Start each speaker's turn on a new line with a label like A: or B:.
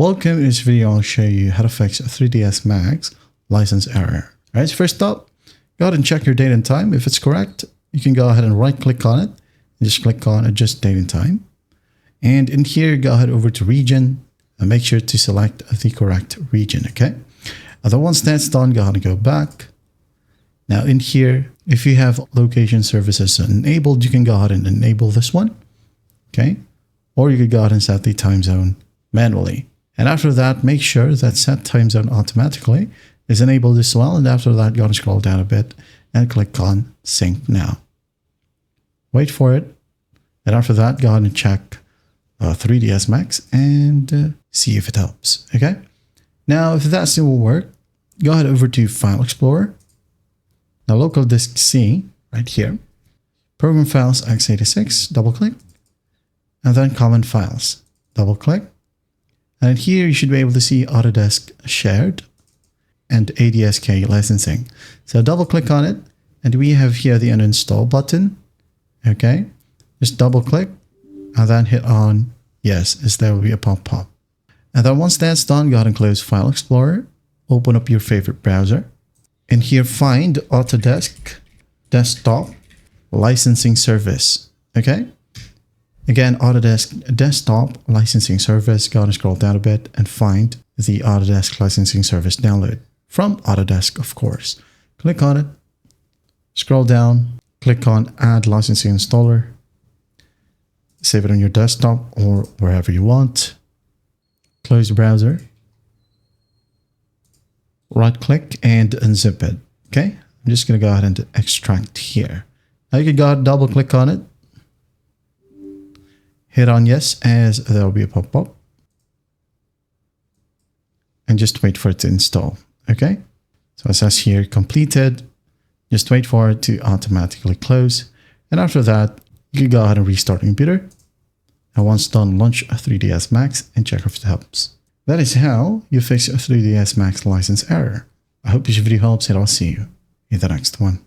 A: Welcome. In this video, I'll show you how to fix a 3ds Max license error. All right, so first up, go ahead and check your date and time. If it's correct, you can go ahead and right click on it and just click on adjust date and time. And in here, go ahead over to region and make sure to select the correct region, okay? And then once that's done, go ahead and go back. Now in here, if you have location services enabled, you can go ahead and enable this one, okay? Or you could go ahead and set the time zone manually. And after that, make sure that set time zone automatically is enabled as well. And after that, go ahead and scroll down a bit and click on sync now. Wait for it. And after that, go ahead and check 3ds Max and see if it helps, okay? Now, if that still will work, go ahead over to File Explorer. Now, local disk C right here, program files x86, double click, and then common files, double click. And here you should be able to see Autodesk Shared and ADSK licensing. So double click on it, and we have here the uninstall button. Okay, just double click and then hit on yes, as there will be a pop-up. And then once that's done, go ahead and close File Explorer, open up your favorite browser, and here find Autodesk Desktop Licensing Service. Okay. Again, Autodesk Desktop Licensing Service. Go ahead and scroll down a bit and find the Autodesk Licensing Service download from Autodesk, of course. Click on it, scroll down, click on Add Licensing Installer, save it on your desktop or wherever you want. Close the browser, right-click and unzip it. Okay, I'm just going to go ahead and extract here. Now you can go ahead and double-click on it. Hit on yes, as there will be a pop-up. And just wait for it to install, okay? So it says here, completed. Just wait for it to automatically close. And after that, you can go ahead and restart your computer. And once done, launch a 3ds Max and check if it helps. That is how you fix a 3ds Max license error. I hope this video helps and I'll see you in the next one.